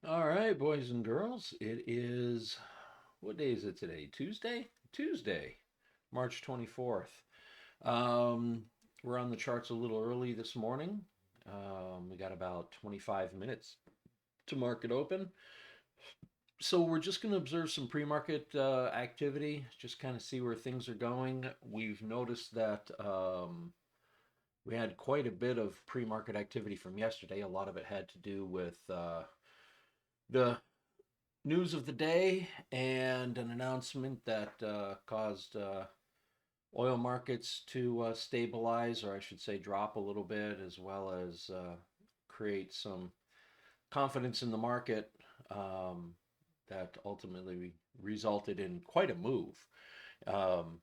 All right, boys and girls. It is, what day is it today? Tuesday? Tuesday, March 24th. Um, we're on the charts a little early this morning. We got about 25 minutes to market open. So we're just going to observe some pre-market activity, just kind of see where things are going. We've noticed that we had quite a bit of pre-market activity from yesterday. A lot of it had to do with the news of the day and an announcement that caused oil markets to stabilize, or I should say drop a little bit, as well as create some confidence in the market um, that ultimately resulted in quite a move. Um,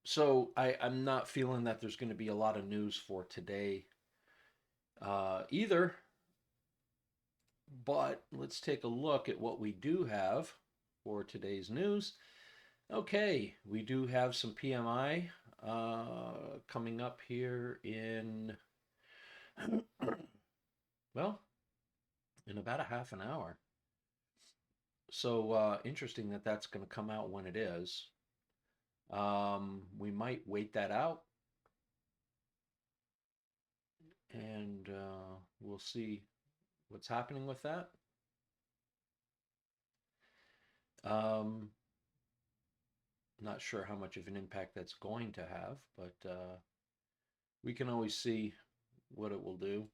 so I'm not feeling that there's going to be a lot of news for today either, but let's take a look at what we do have for today's news. Okay, we do have some PMI coming up here in, well, in about a half an hour. So interesting that that's going to come out when it is. We might wait that out and we'll see what's happening with that. Um, Not sure how much of an impact that's going to have, but we can always see what it will do.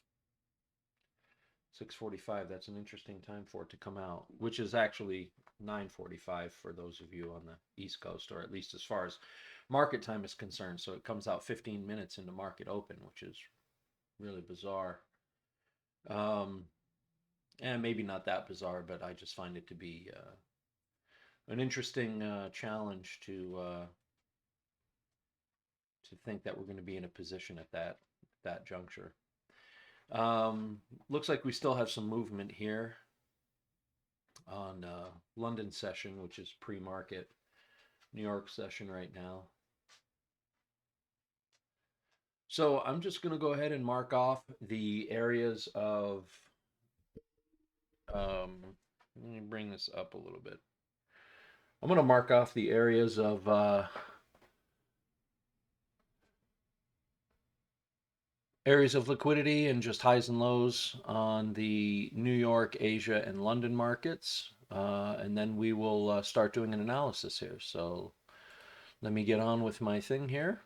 6:45, that's an interesting time for it to come out, which is actually 9:45 for those of you on the East Coast, or at least as far as market time is concerned. So it comes out 15 minutes into market open, which is really bizarre. Um, and maybe not that bizarre, but I just find it to be an interesting challenge to think that we're going to be in a position at that juncture. Looks like we still have some movement here on London session, which is pre-market. New York session right now. So I'm just going to go ahead and mark off the areas of, let me bring this up a little bit. I'm going to mark off the areas of liquidity and just highs and lows on the New York, Asia, and London markets. And then we will start doing an analysis here. So let me get on with my thing here.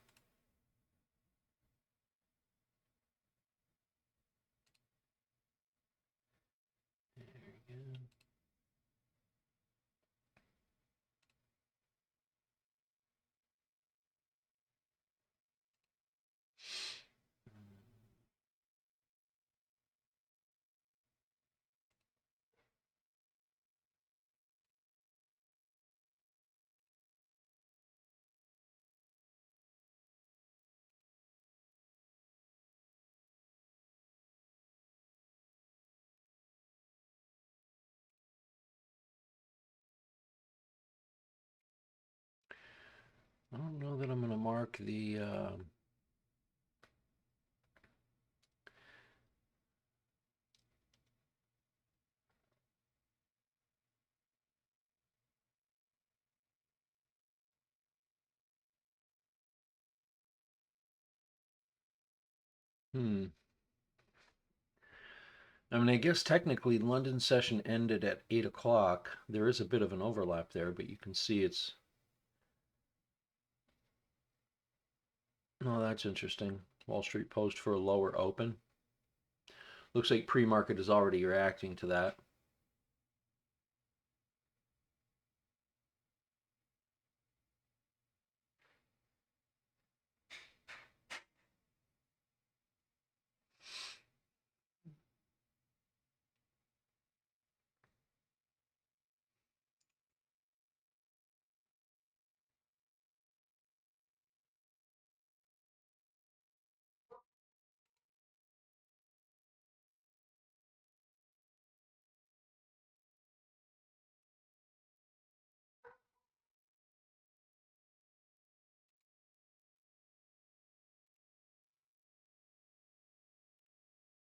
I don't know that I'm going to mark the I mean, I guess technically London session ended at 8 o'clock. There is a bit of an overlap there, but you can see it's. Oh, that's interesting. Wall Street Post for a lower open. Looks like pre-market is already reacting to that.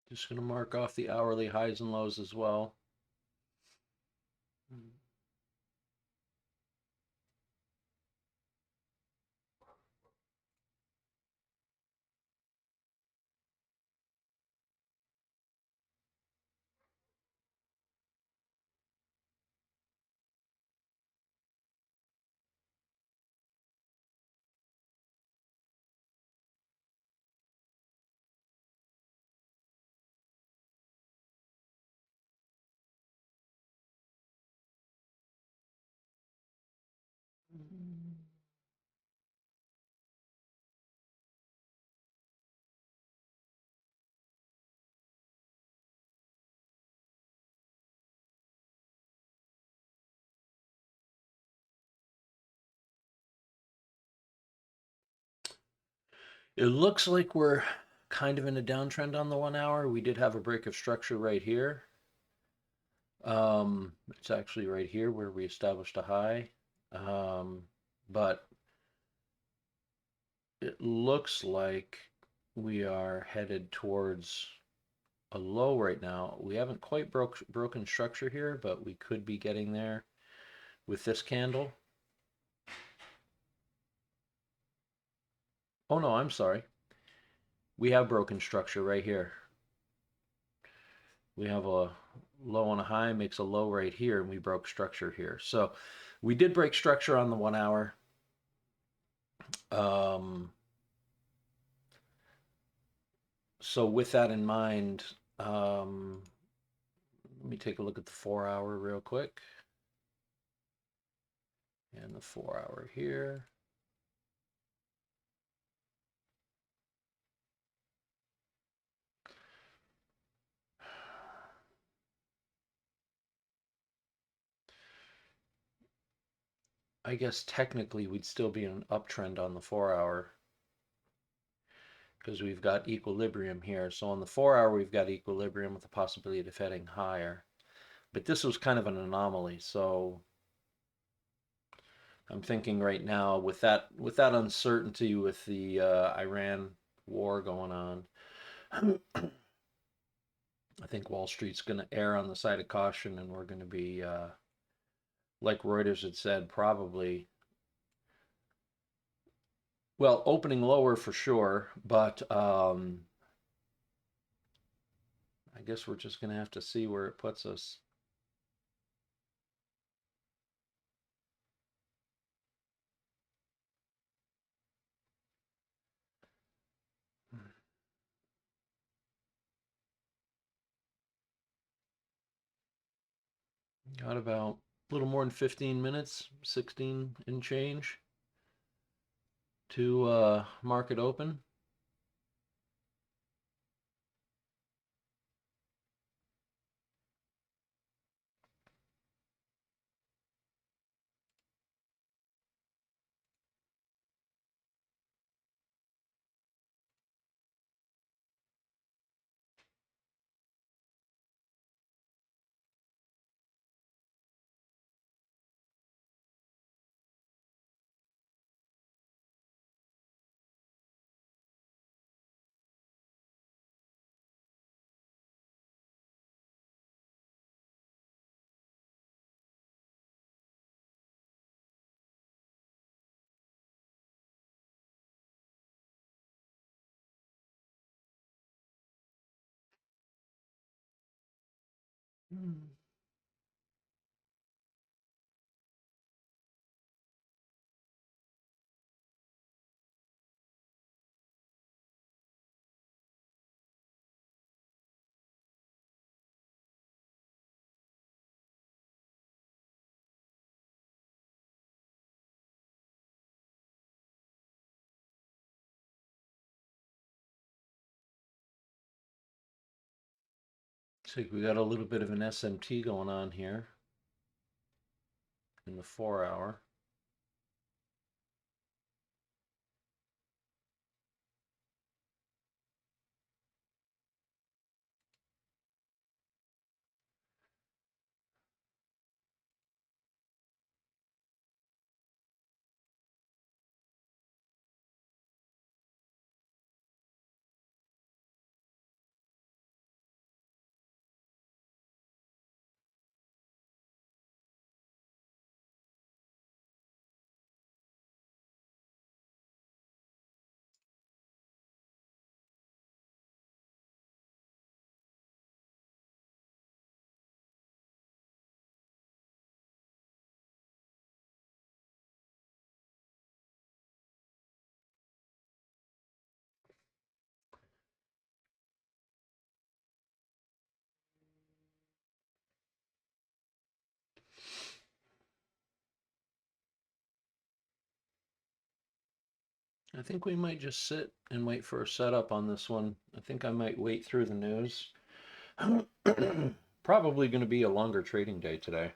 Just going to mark off the hourly highs and lows as well. It looks like we're kind of in a downtrend on the 1 hour. We did have a break of structure right here. It's actually right here where we established a high. But it looks like we are headed towards a low right now. We haven't quite broken structure here, but we could be getting there with this candle. Oh no, I'm sorry. We have broken structure right here. We have a low and a high, makes a low right here, and we broke structure here. So we did break structure on the 1 hour. So with that in mind, let me take a look at the 4 hour real quick. And the 4 hour here. I guess technically we'd still be in an uptrend on the 4 hour because we've got equilibrium here. So on the 4 hour, we've got equilibrium with the possibility of heading higher. But this was kind of an anomaly. So I'm thinking right now with that uncertainty with the Iran war going on, I think Wall Street's going to err on the side of caution, and we're going to be, like Reuters had said, probably, well, opening lower for sure, but I guess we're just going to have to see where it puts us. Got about a little more than 15 minutes, 16 and change to market open. Looks like we got a little bit of an SMT going on here in the 4 hour. I think we might just sit and wait for a setup on this one. I think I might wait through the news. Probably going to be a longer trading day today.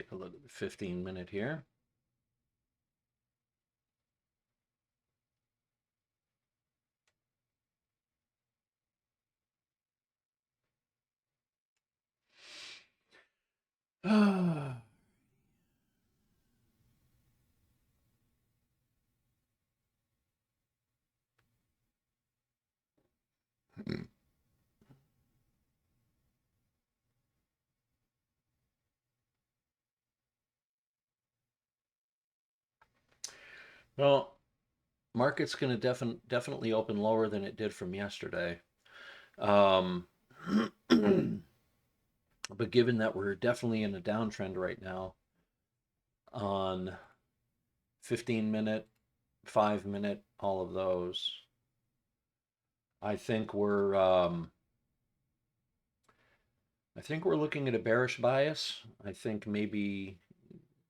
Get a look at the 15-minute here. Well, market's going to definitely open lower than it did from yesterday. But given that we're definitely in a downtrend right now on 15-minute, 5-minute, all of those, I think we're looking at a bearish bias. I think maybe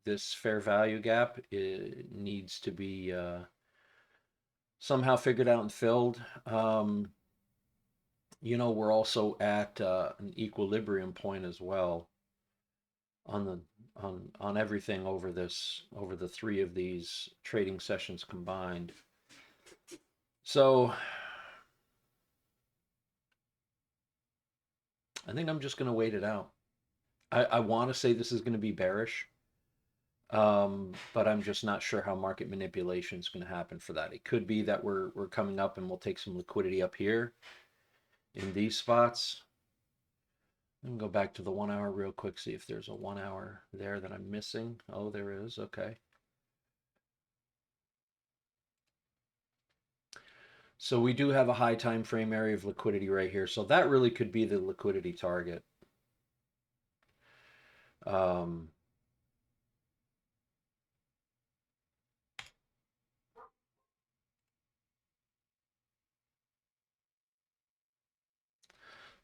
this fair value gap needs to be somehow figured out and filled. We're also at an equilibrium point as well on everything over the three of these trading sessions combined. So I think I'm just going to wait it out. I want to say this is going to be bearish, but I'm just not sure how market manipulation is going to happen for that. It could be that we're coming up and we'll take some liquidity up here in these spots. Let me go back to the 1 hour real quick, see if there's a 1 hour there that I'm missing. Oh, there is. Okay. So we do have a high time frame area of liquidity right here. So that really could be the liquidity target.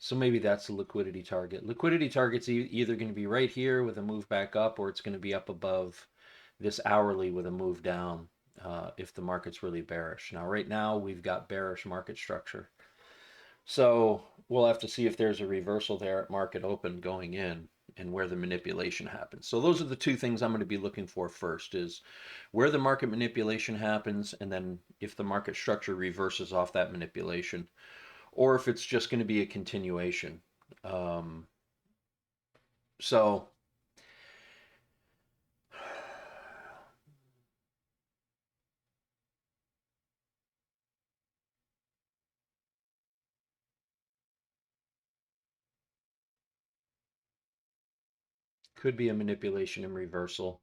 So maybe that's the liquidity target. Liquidity target's either going to be right here with a move back up, or it's going to be up above this hourly with a move down if the market's really bearish. Now, right now, we've got bearish market structure. So we'll have to see if there's a reversal there at market open going in and where the manipulation happens. So those are the two things I'm going to be looking for first, is where the market manipulation happens, and then if the market structure reverses off that manipulation, or if it's just going to be a continuation. So could be a manipulation and reversal.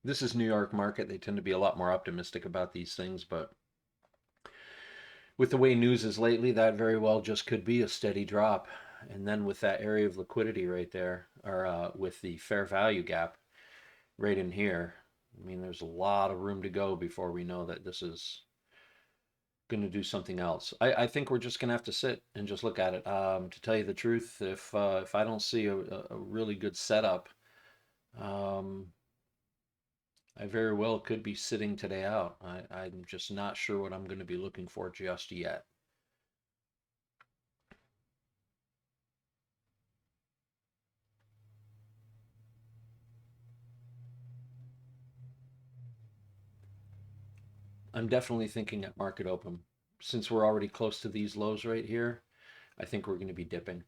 This is New York market. They tend to be a lot more optimistic about these things, but with the way news is lately, that very well just could be a steady drop. And then with that area of liquidity right there, or with the fair value gap right in here, I mean, there's a lot of room to go before we know that this is going to do something else. I think we're just going to have to sit and just look at it. To tell you the truth, if I don't see a really good setup, I very well could be sitting today out. I'm just not sure what I'm going to be looking for just yet. I'm definitely thinking at market open. Since we're already close to these lows right here, I think we're going to be dipping.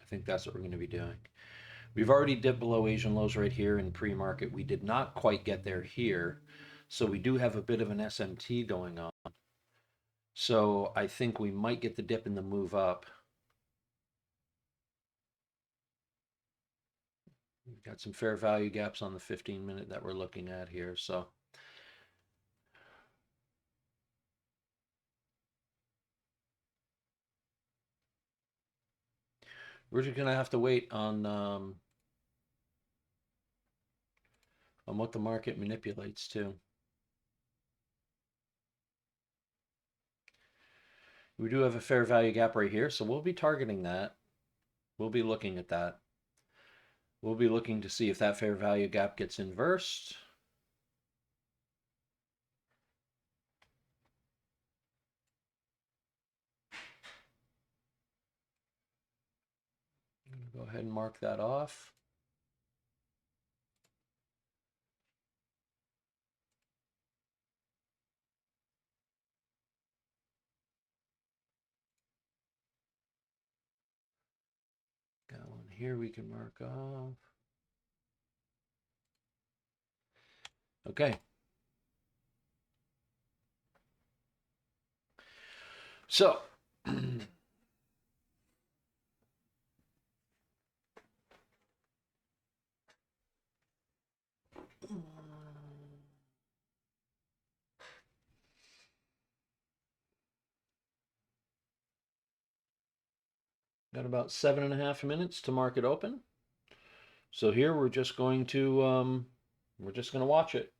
I think that's what we're going to be doing. We've already dipped below Asian lows right here in pre-market. We did not quite get there here. So we do have a bit of an SMT going on. So I think we might get the dip and the move up. We've got some fair value gaps on the 15-minute that we're looking at here. So we're just going to have to wait on what the market manipulates too. We do have a fair value gap right here, so we'll be targeting that. We'll be looking at that. We'll be looking to see if that fair value gap gets inversed. Go ahead and mark that off. Got one here we can mark off. Okay. So got about 7.5 minutes to market open. So here we're just going to watch it.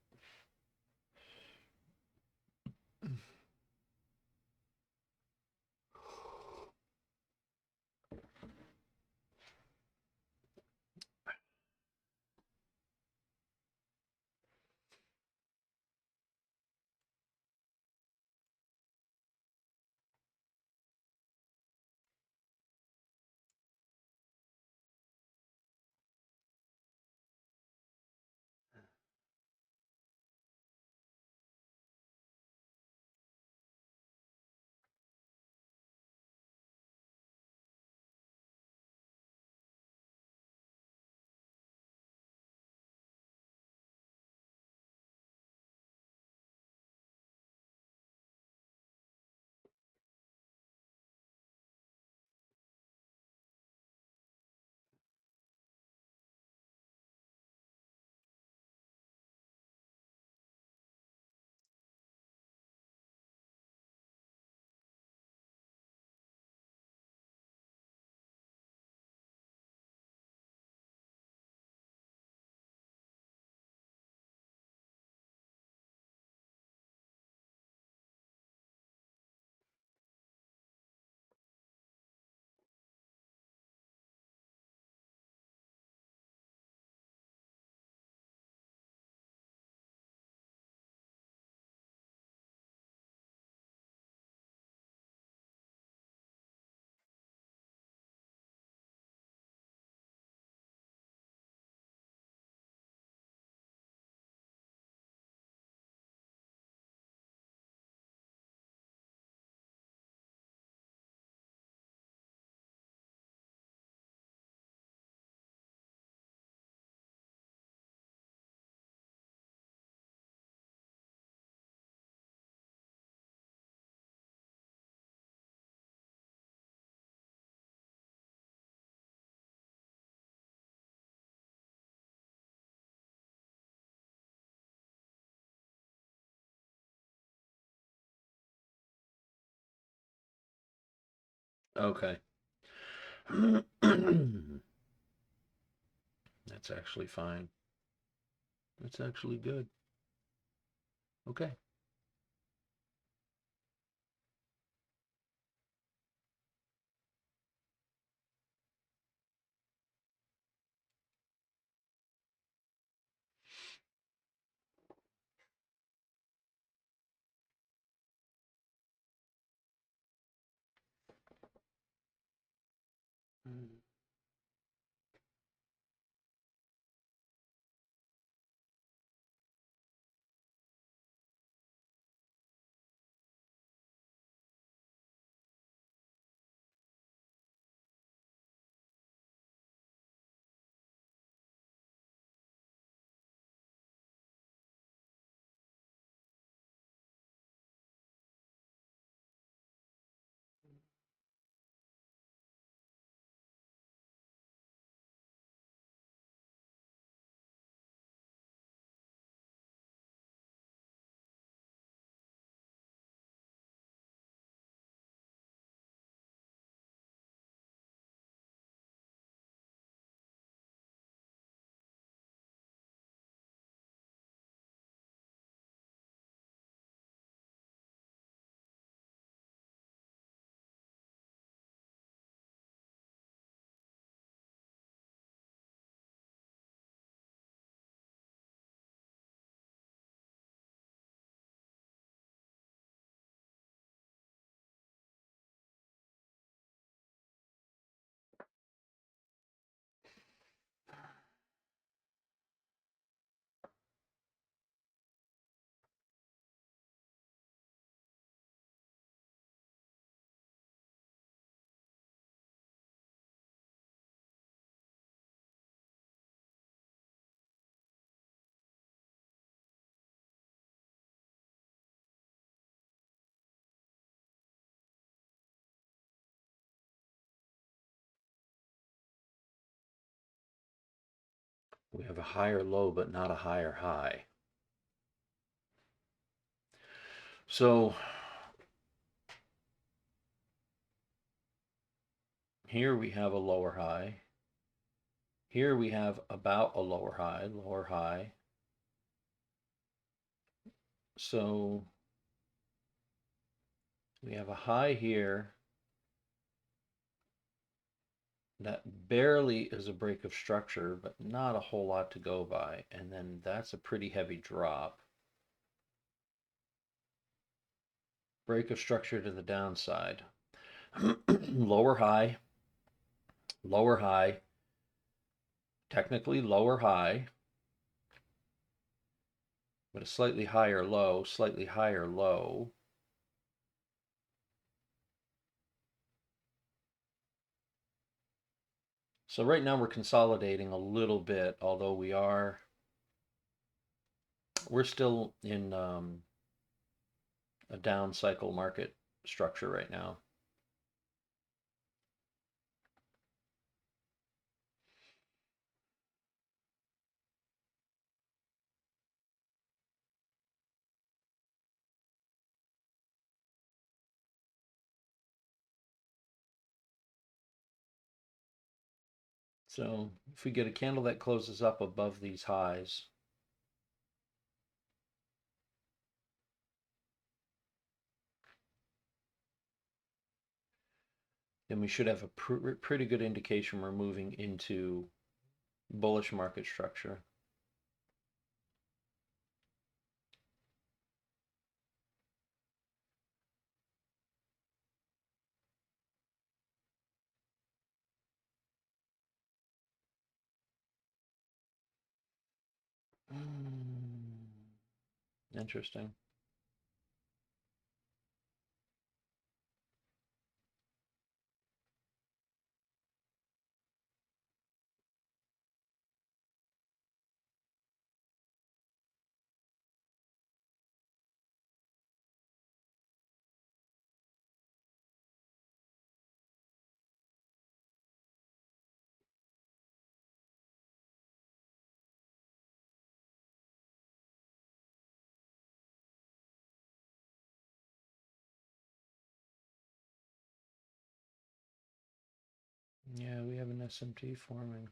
Okay. That's actually fine. That's actually good. Okay. We have a higher low, but not a higher high. So here we have a lower high. Here we have about a lower high. So we have a high here that barely is a break of structure, but not a whole lot to go by. And then that's a pretty heavy drop. Break of structure to the downside. Lower high, technically lower high, but a slightly higher low, slightly higher low. So right now we're consolidating a little bit, although we're still in a down cycle market structure right now. So if we get a candle that closes up above these highs, then we should have a pretty good indication we're moving into bullish market structure. Interesting. Yeah, we have an SMT forming.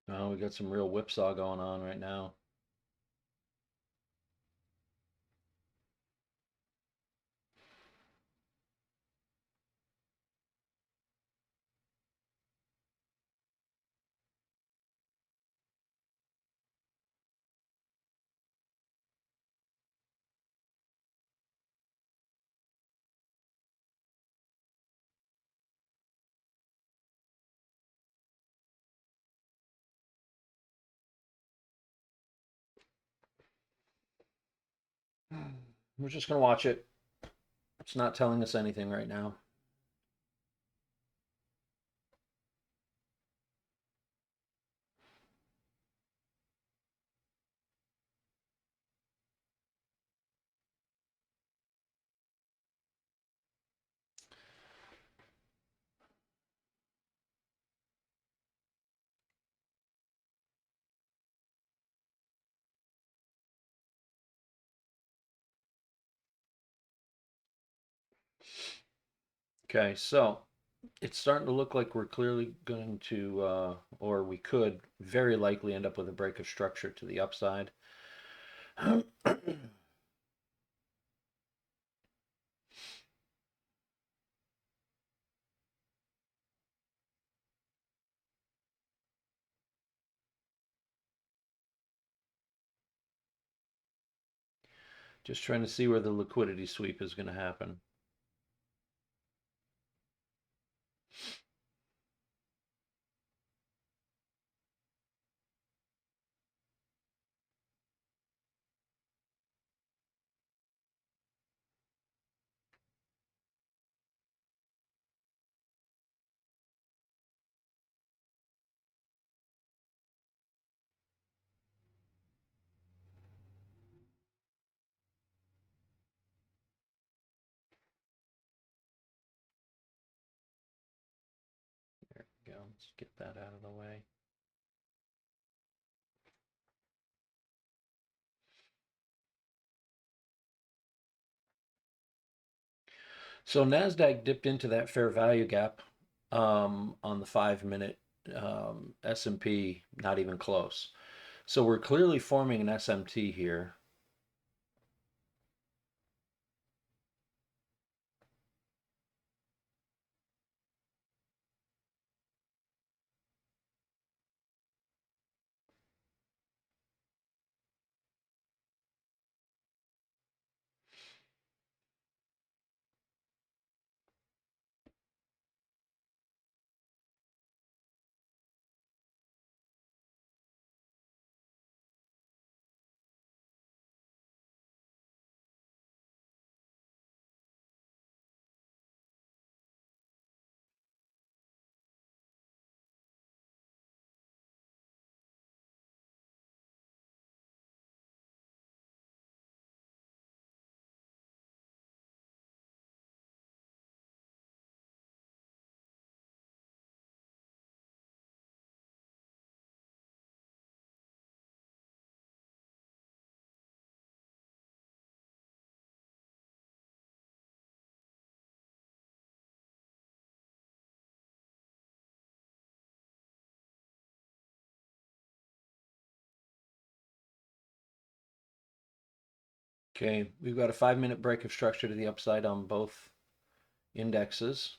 Oh, we got some real whipsaw going on right now. We're just going to watch it. It's not telling us anything right now. Okay, so It's starting to look like we're clearly going to, or we could very likely end up with a break of structure to the upside. Just trying to see where the liquidity sweep is going to happen. There we go. Let's get that out of the way. So NASDAQ dipped into that fair value gap on the 5-minute S&P, not even close. So we're clearly forming an SMT here. Okay, we've got a 5-minute break of structure to the upside on both indexes.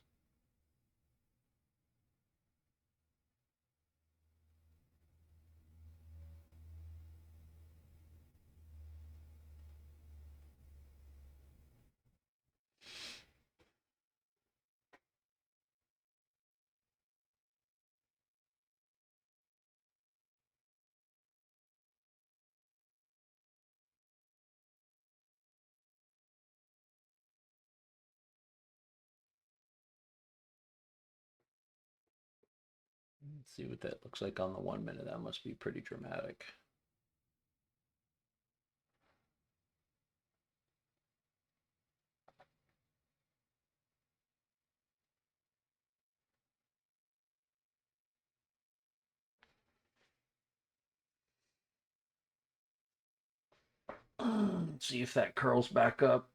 Let's see what that looks like on the 1 minute. That must be pretty dramatic. Let's see if that curls back up.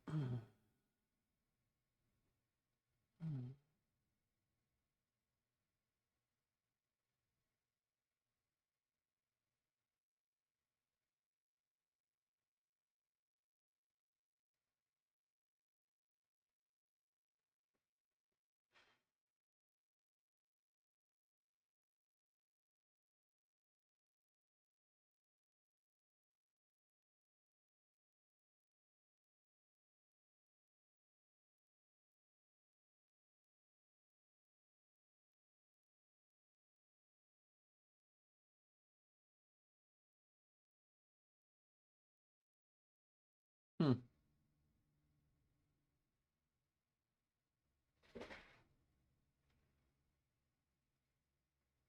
Hmm.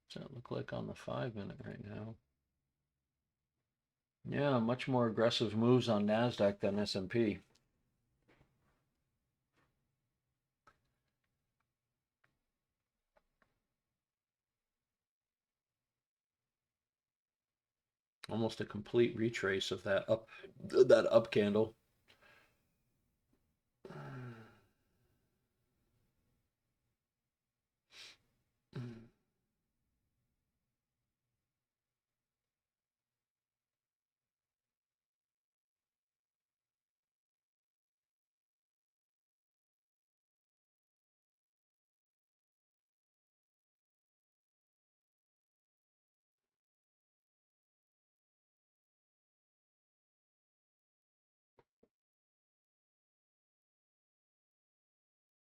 What's that look like on the 5-minute right now? Yeah, much more aggressive moves on NASDAQ than S&P. Almost a complete retrace of that up candle.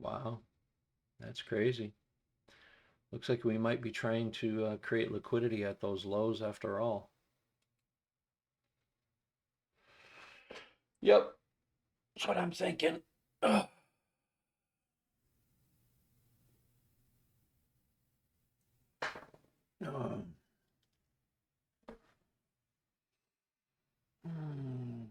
Wow, that's crazy. Looks like we might be trying to create liquidity at those lows after all. Yep, that's what I'm thinking. Ugh. Um, hmm.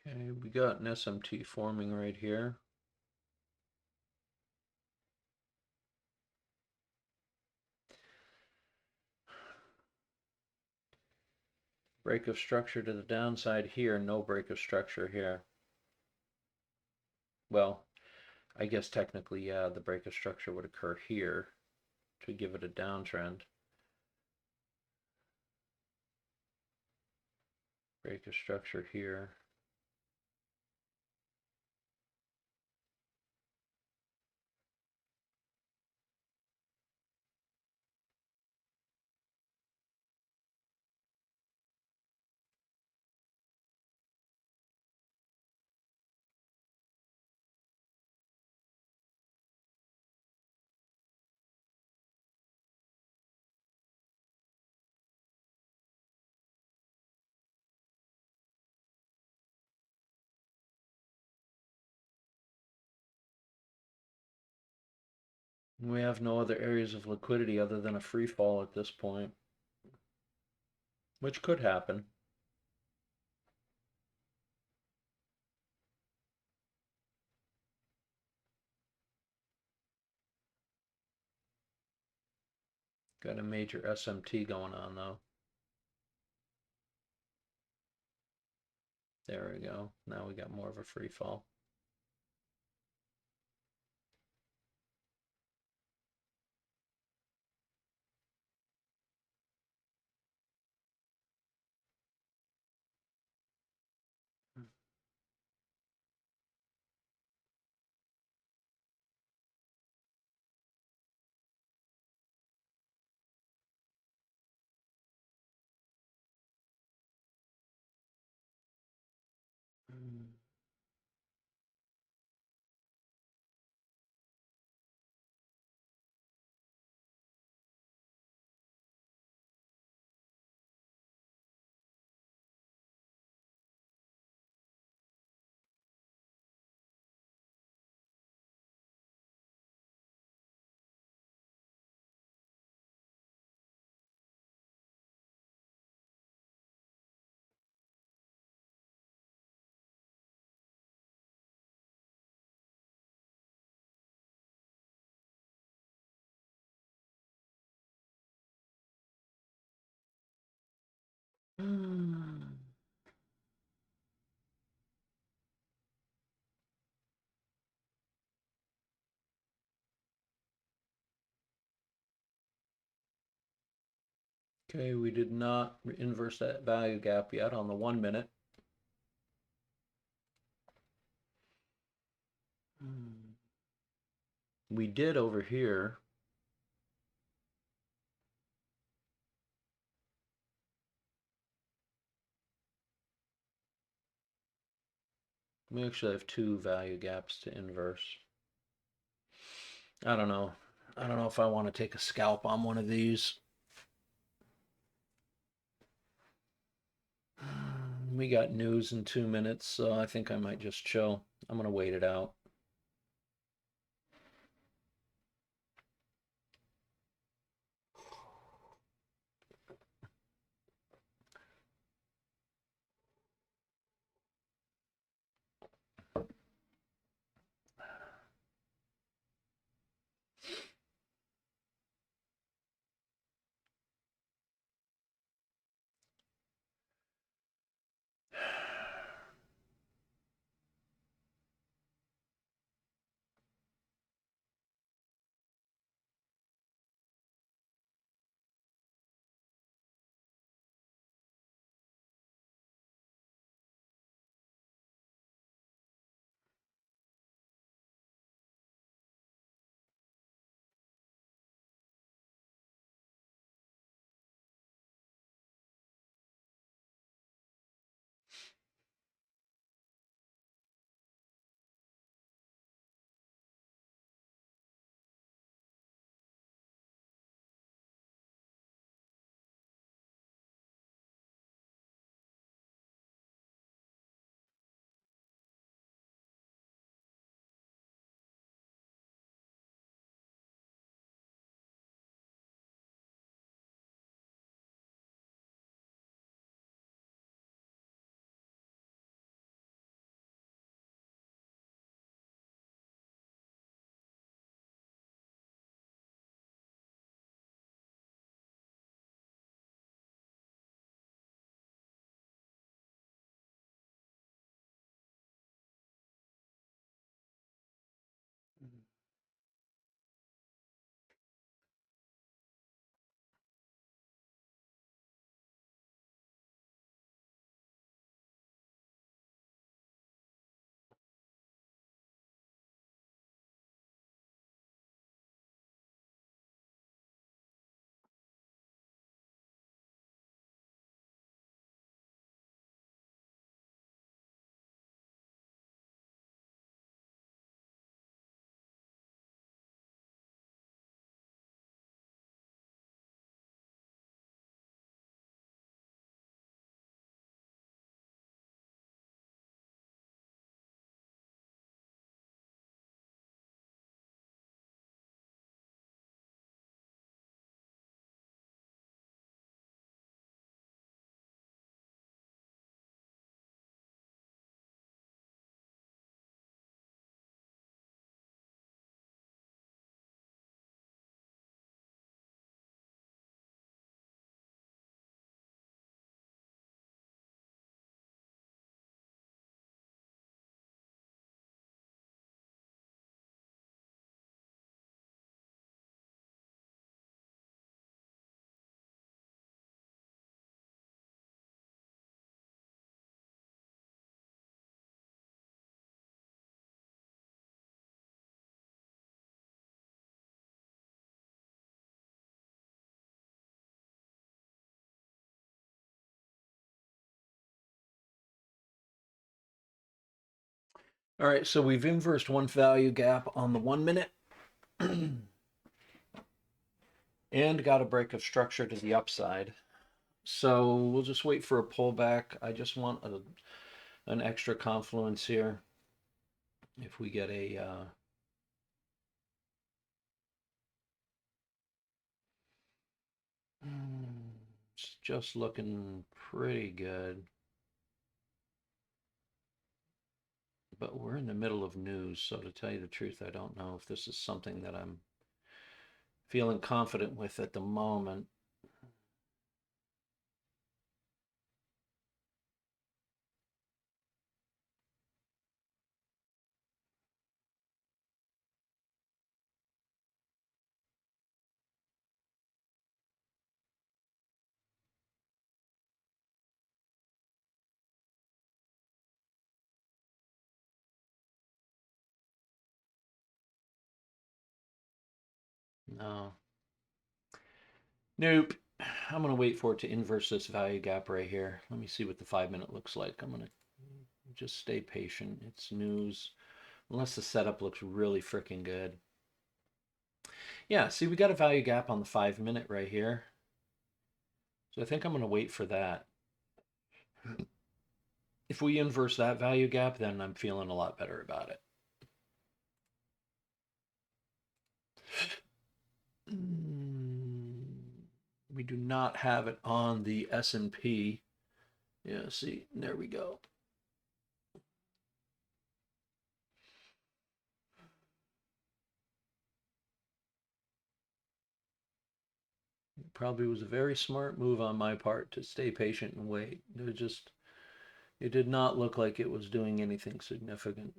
Okay, we got an SMT forming right here. Break of structure to the downside here, no break of structure here. Well, I guess technically, yeah, the break of structure would occur here to give it a downtrend. Break of structure here. We have no other areas of liquidity other than a free fall at this point, which could happen. Got a major SMT going on though. There we go. Now we got more of a free fall. Okay, we did not inverse that value gap yet on the 1 minute. We did over here. We actually have 2 value gaps to inverse. I don't know. I don't know if I want to take a scalp on one of these. We got news in 2 minutes, so I think I might just chill. I'm going to wait it out. All right, so we've inversed one value gap on the 1 minute and got a break of structure to the upside. So we'll just wait for a pullback. I just want an extra confluence here. If we get a it's just looking pretty good. But we're in the middle of news, so to tell you the truth, I don't know if this is something that I'm feeling confident with at the moment. No. Nope. I'm going to wait for it to inverse this value gap right here. Let me see what the 5-minute looks like. I'm going to just stay patient. It's news. Unless the setup looks really freaking good. Yeah, see, we got a value gap on the 5-minute right here. So I think I'm going to wait for that. If we inverse that value gap, then I'm feeling a lot better about it. We do not have it on the S&P. Yeah, see, there we go. It probably was a very smart move on my part to stay patient and wait. It did not look like it was doing anything significant.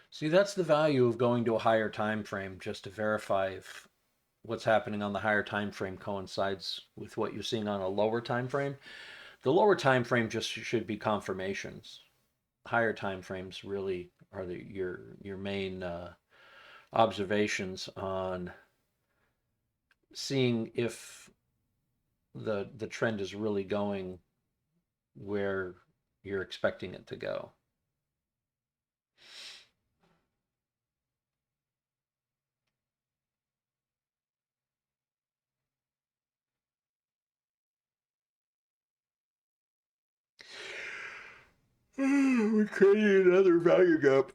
See, that's the value of going to a higher time frame, just to verify if what's happening on the higher time frame coincides with what you're seeing on a lower time frame. The lower time frame just should be confirmations. Higher time frames really are your main observations on seeing if the trend is really going where you're expecting it to go. We created another value gap.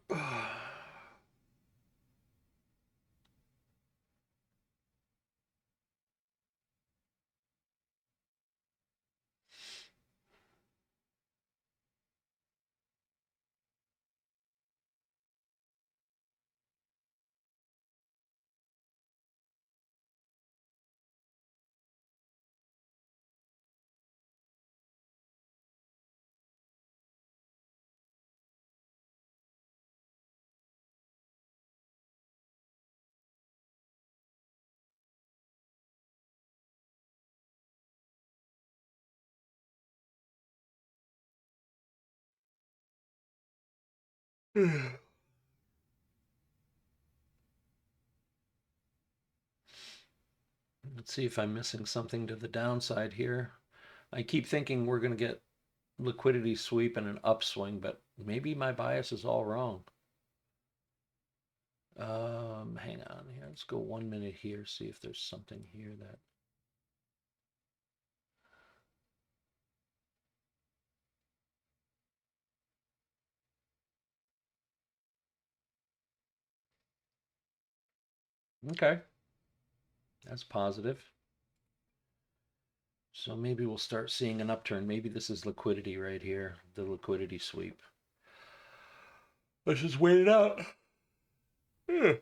Let's see if I'm missing something to the downside here. I keep thinking we're going to get liquidity sweep and an upswing, but maybe my bias is all wrong. Hang on here. Let's go 1 minute here, see if there's something here that. Okay. That's positive. So maybe we'll start seeing an upturn. Maybe this is liquidity right here, the liquidity sweep. Let's just wait it out. Yeah.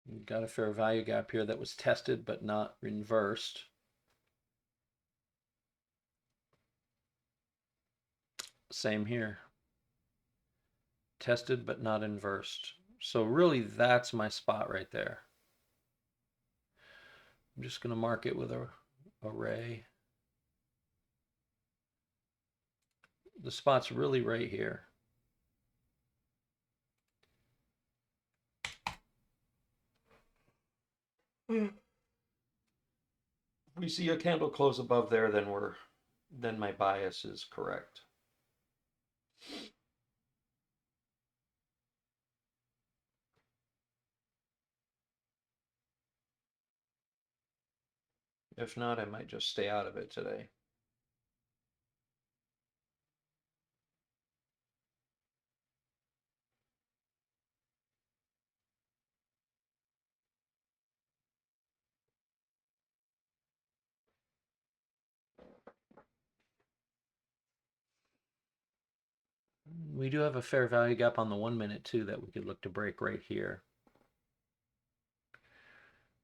We've got a fair value gap here that was tested but not inversed. Same here. Tested but not inversed. So really that's my spot right there. I'm just going to mark it with a ray. The spot's really right here. If we see a candle close above there, then my bias is correct. If not, I might just stay out of it today. We do have a fair value gap on the 1 minute too that we could look to break right here.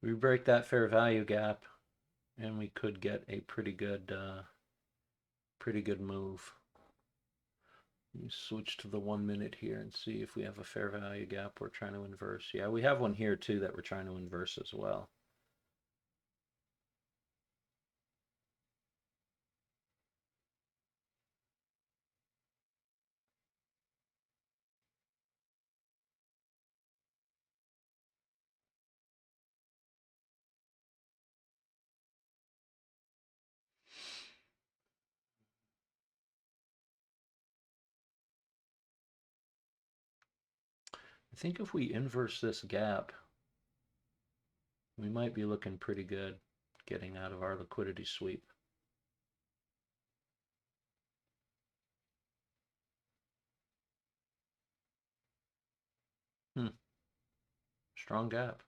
We break that fair value gap and we could get a pretty good move. Let me switch to the 1 minute here and see if we have a fair value gap we're trying to inverse. Yeah, we have one here too that we're trying to inverse as well. I think if we inverse this gap, we might be looking pretty good getting out of our liquidity sweep. Strong gap.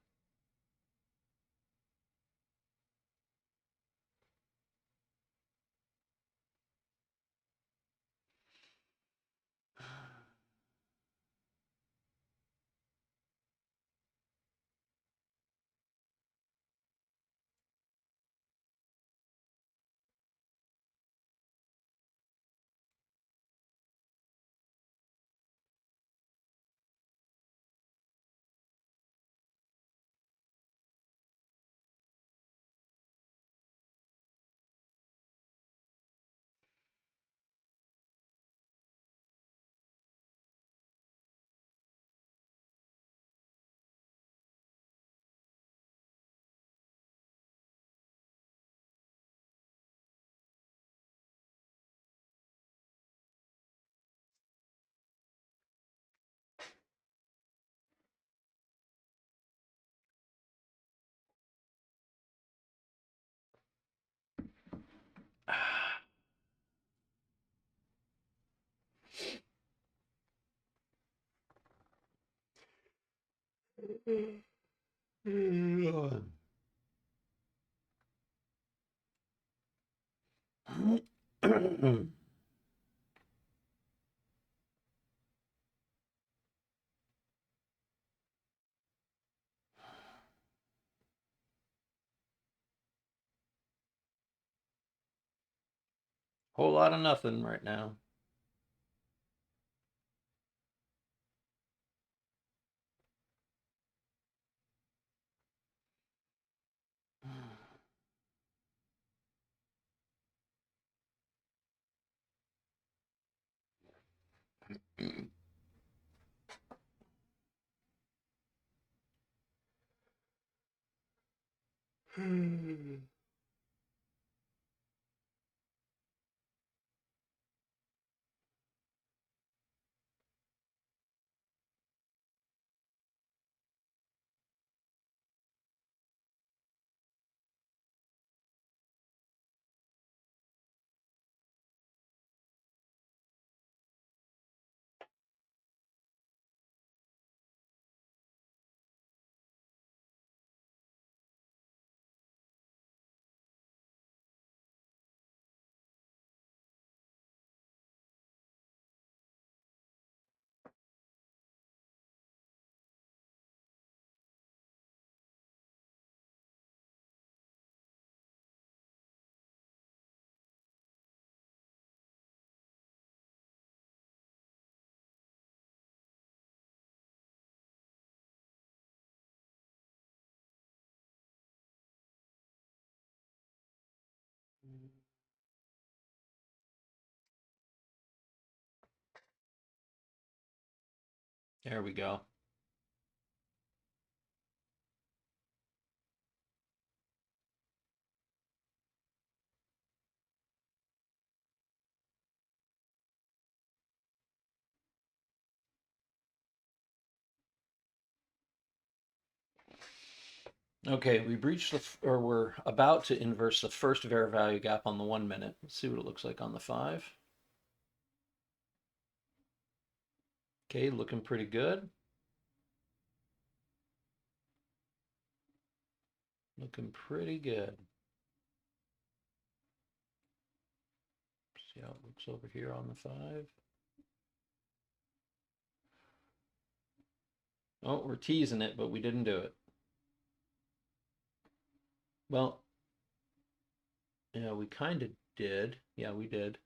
Whole lot of nothing right now. There we go. Okay, we breached or we're about to inverse the first fair value gap on the 1 minute. Let's see what it looks like on the 5. Okay, looking pretty good. Looking pretty good. See how it looks over here on the 5. Oh, we're teasing it, but we didn't do it. Well, yeah, we kind of did. Yeah, we did.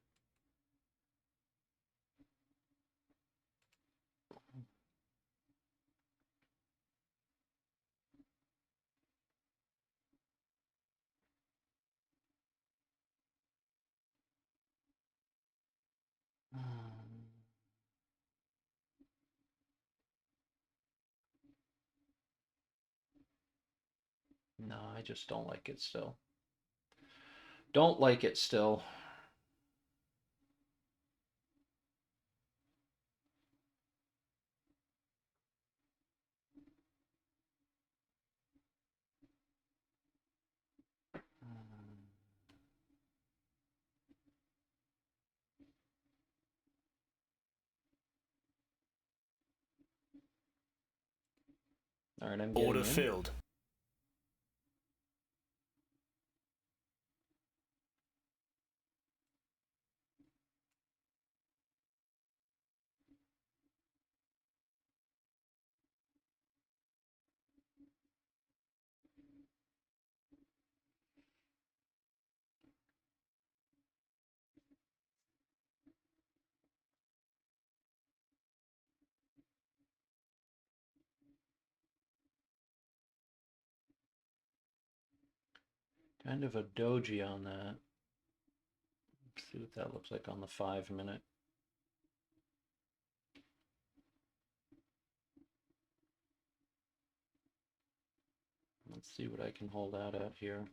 No, I just don't like it still. Don't like it still. All right, I'm getting Order in. filled. Kind of a doji on that. Let's see what that looks like on the 5-minute. Let's see what I can hold out at here.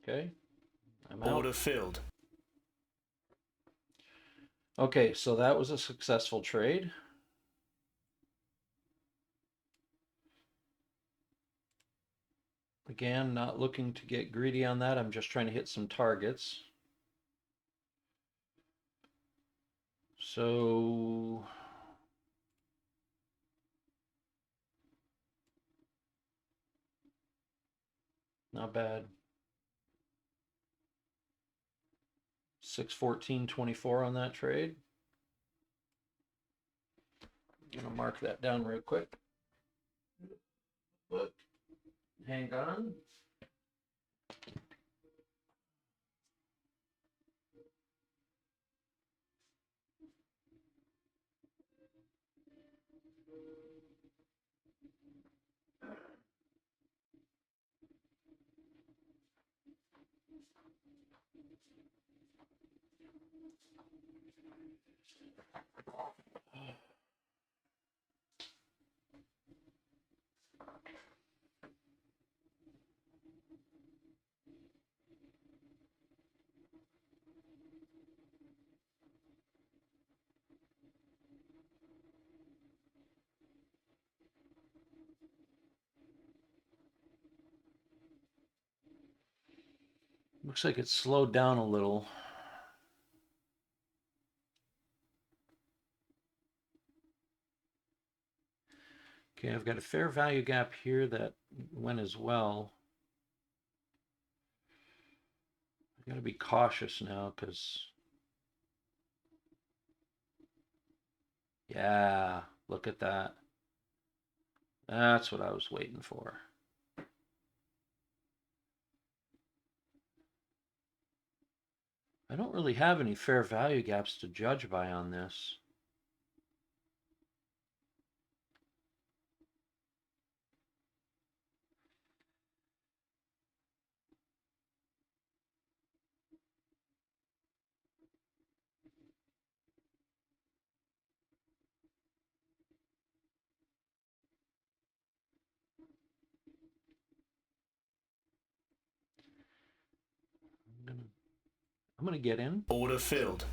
Okay, I'm out. Order filled. Okay, so that was a successful trade. Again, not looking to get greedy on that. I'm just trying to hit some targets. So not bad. 614.24 on that trade. I'm gonna mark that down real quick. But hang on. Looks like it's slowed down a little. Okay, I've got a fair value gap here that went as well. I gotta be cautious now because, yeah, look at that. That's what I was waiting for. I don't really have any fair value gaps to judge by on this. I'm gonna get in. Order filled.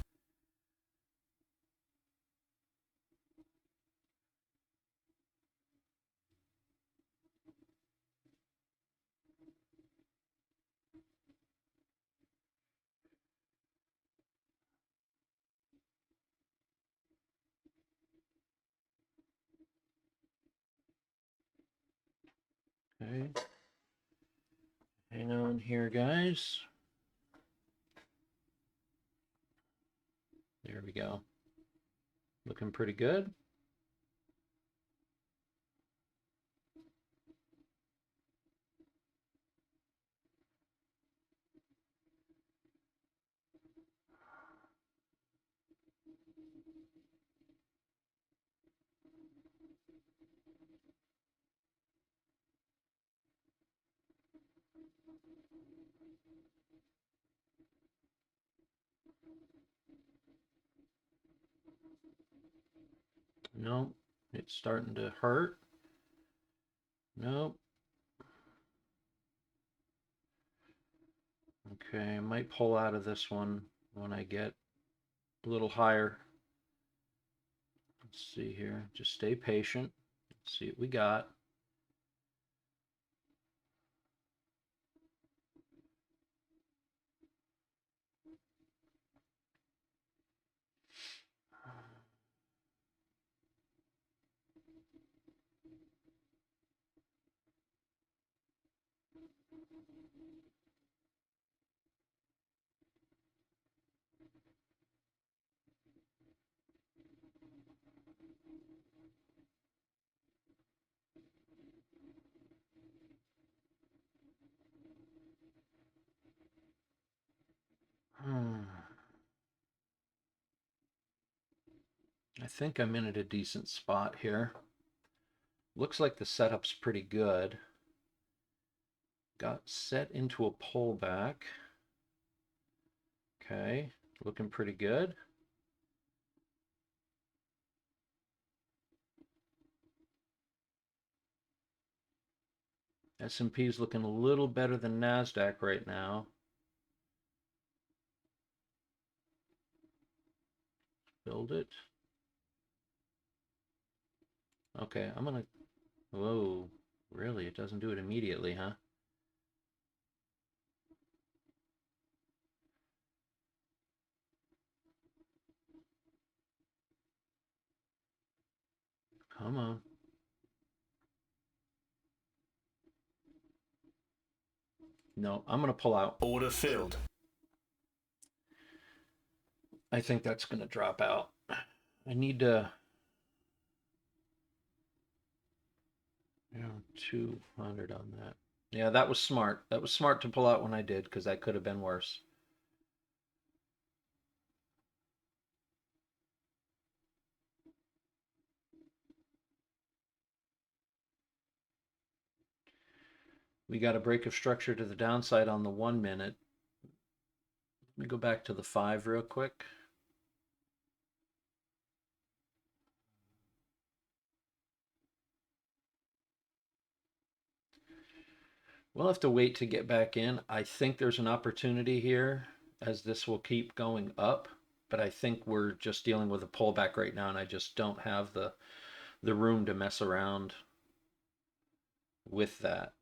Okay. Hang on here, guys. There we go. Looking pretty good. Nope, it's starting to hurt. Nope. Okay, I might pull out of this one. when I get a little higher. Let's see here. Just stay patient. Let's see what we got. I think I'm in at a decent spot here. Looks like the setup's pretty good. Got set into a pullback. Okay, looking pretty good. S&P is looking a little better than NASDAQ right now. Build it. Okay, I'm gonna, whoa, really? It doesn't do it immediately, huh? Come on. No, I'm gonna pull out. Order filled. I think that's gonna drop out. I need to, 200 on that. Yeah, that was smart. That was smart to pull out when I did, because that could have been worse. We got a break of structure to the downside on the 1 minute. Let me go back to the 5 real quick. We'll have to wait to get back in. I think there's an opportunity here as this will keep going up, but I think we're just dealing with a pullback right now, and I just don't have the room to mess around with that.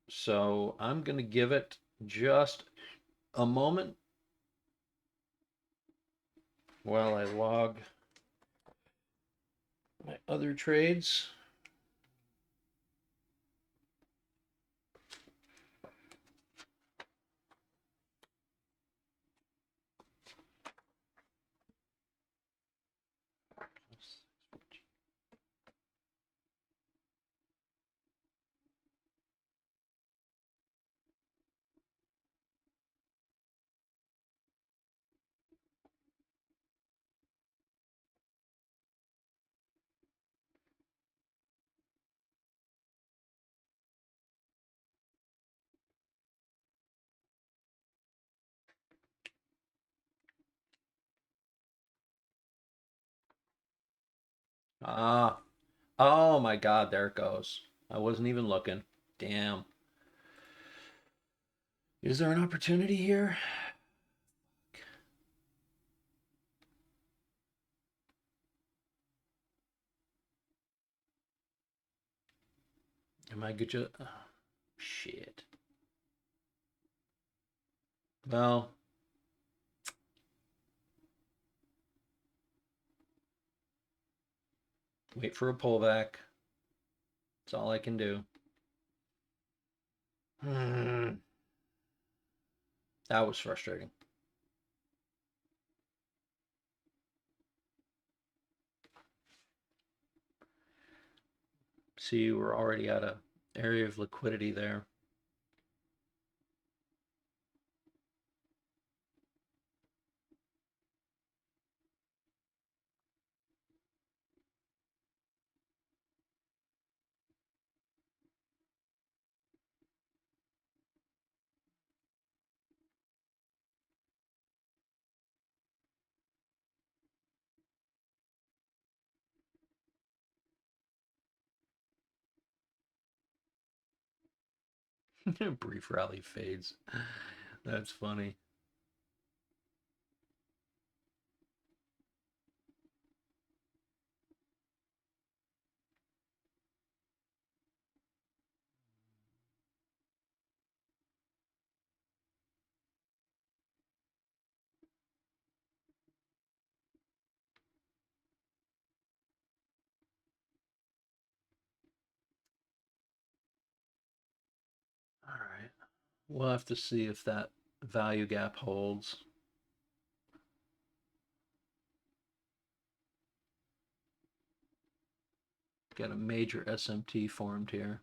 So I'm going to give it just a moment while I log my other trades. Ah, oh my God, there it goes. I wasn't even looking. Damn. Is there an opportunity here? Am I good? Oh, shit. Well, wait for a pullback. That's all I can do. That was frustrating. See, we're already at a area of liquidity there. Brief rally fades. That's funny. We'll have to see if that value gap holds. Got a major SMT formed here.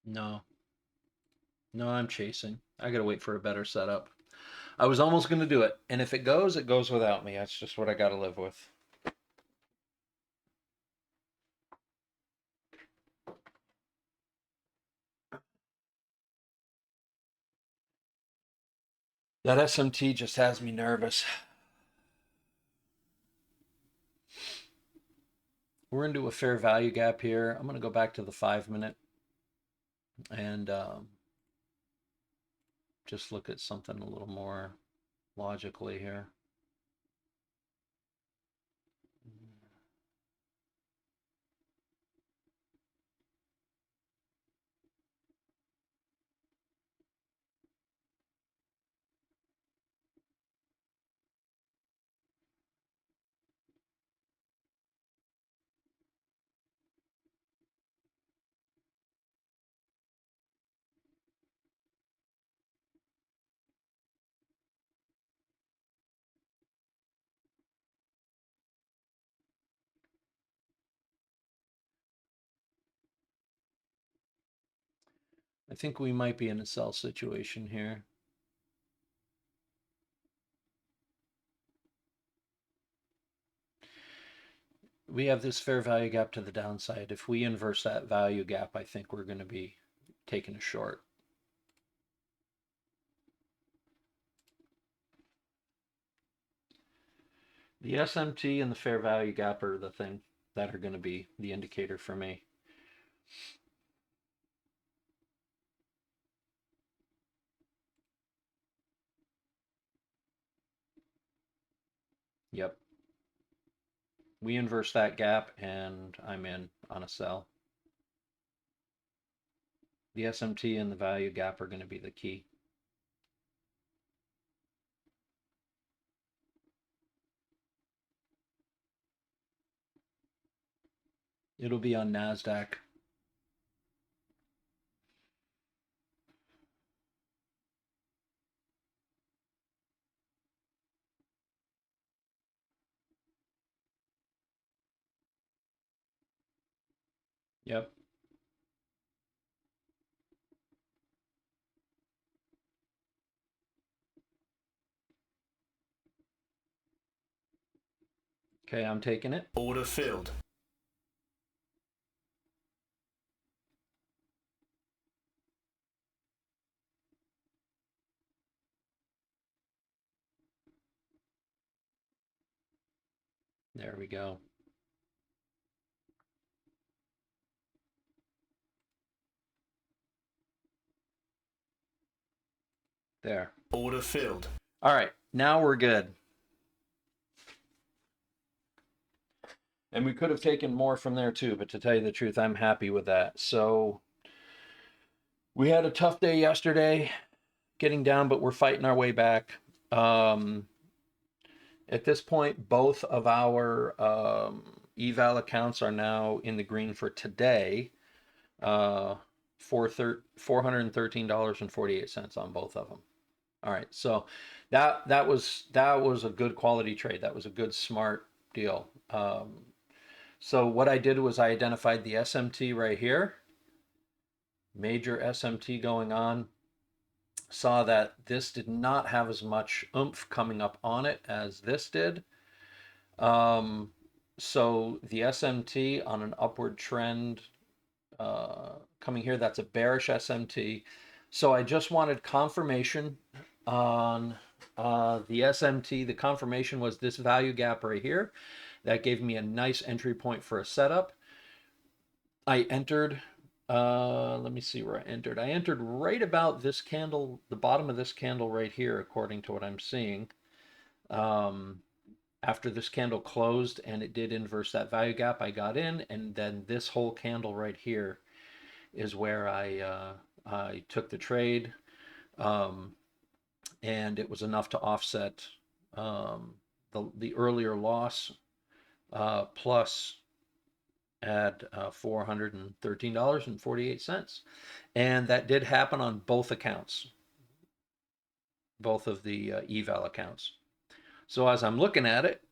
No, I'm chasing. I gotta wait for a better setup. I was almost gonna do it, and if it goes without me. That's just what I gotta live with. That SMT just has me nervous. We're into a fair value gap here. I'm gonna go back to the 5-minute and just look at something a little more logically here. I think we might be in a sell situation here. We have this fair value gap to the downside. If we inverse that value gap, I think we're going to be taking a short. The SMT and the fair value gap are the thing that are going to be the indicator for me. Yep. We inverse that gap and I'm in on a sell. The SMT and the value gap are going to be the key. It'll be on NASDAQ. Yep. Okay, I'm taking it. Order filled. There we go. There. Order filled. All right, now we're good. And we could have taken more from there too, but to tell you the truth, I'm happy with that. So we had a tough day yesterday getting down, but we're fighting our way back. At this point, both of our Eval accounts are now in the green for today. For $413.48 on both of them. All right, so that was a good quality trade. That was a good smart deal. So what I did was I identified the SMT right here, major SMT going on. Saw that this did not have as much oomph coming up on it as this did. So the SMT on an upward trend coming here, that's a bearish SMT. So I just wanted confirmation on the SMT. The confirmation was this value gap right here. That gave me a nice entry point for a setup. I entered, let me see where I entered. I entered right about this candle, the bottom of this candle right here, according to what I'm seeing. Um, After this candle closed and it did inverse that value gap, I got in, and then this whole candle right here is where I took the trade, um, and it was enough to offset the earlier loss, plus at $413.48. And that did happen on both accounts, both of the Eval accounts. So as I'm looking at it,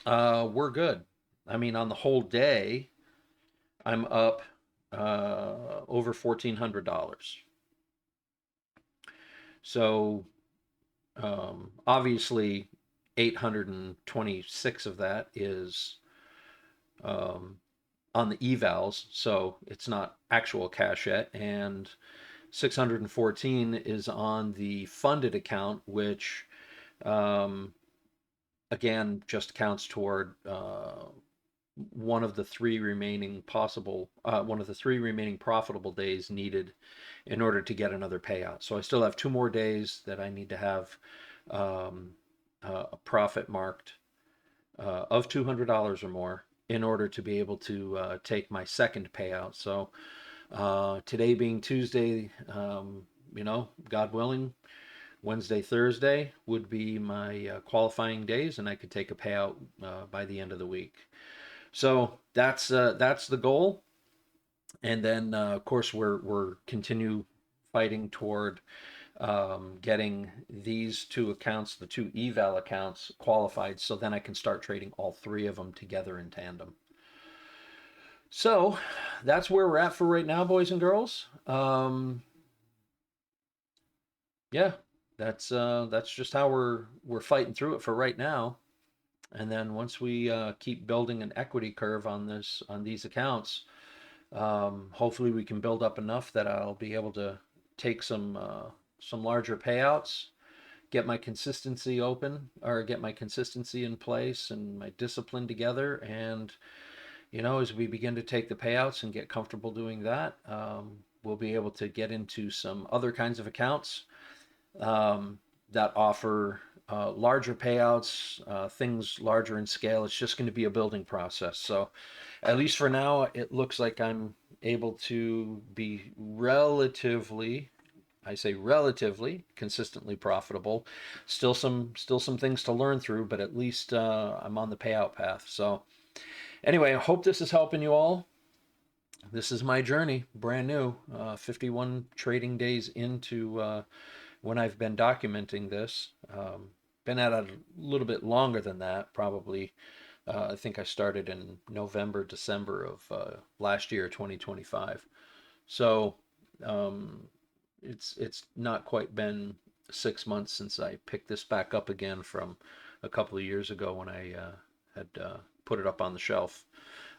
we're good. I mean, on the whole day, I'm up over $1,400. So obviously, 826 of that is um, on the evals, so it's not actual cash yet, and 614 is on the funded account, which again just counts toward one of the three remaining profitable days needed in order to get another payout. So I still have 2 more days that I need to have a profit marked of $200 or more in order to be able to take my second payout. So today being Tuesday, God willing, Wednesday, Thursday would be my qualifying days, and I could take a payout by the end of the week. So that's the goal, and then of course we're continue fighting toward getting these 2 accounts, the 2 eval accounts, qualified, so then I can start trading all 3 of them together in tandem. So that's where we're at for right now, boys and girls. Yeah, that's just how we're fighting through it for right now. And then once we keep building an equity curve on these accounts, hopefully we can build up enough that I'll be able to take some larger payouts, get my consistency open, or get my consistency in place and my discipline together. And as we begin to take the payouts and get comfortable doing that, we'll be able to get into some other kinds of accounts that offer larger payouts, things larger in scale. It's just going to be a building process. So at least for now, it looks like I'm able to be relatively, I say relatively, consistently profitable. Still some things to learn through, but at least I'm on the payout path. So anyway, I hope this is helping you all. This is my journey, brand new, 51 trading days into when I've been documenting this. Been at it a little bit longer than that, probably. I think I started in November, December of last year, 2025. So it's not quite been 6 months since I picked this back up again from a couple of years ago when I had put it up on the shelf.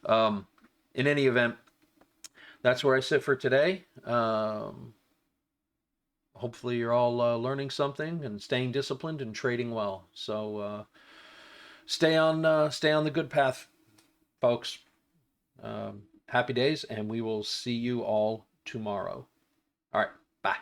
In any event, that's where I sit for today. Hopefully you're all learning something and staying disciplined and trading well. So stay on the good path, folks. Happy days, and we will see you all tomorrow. All right, bye.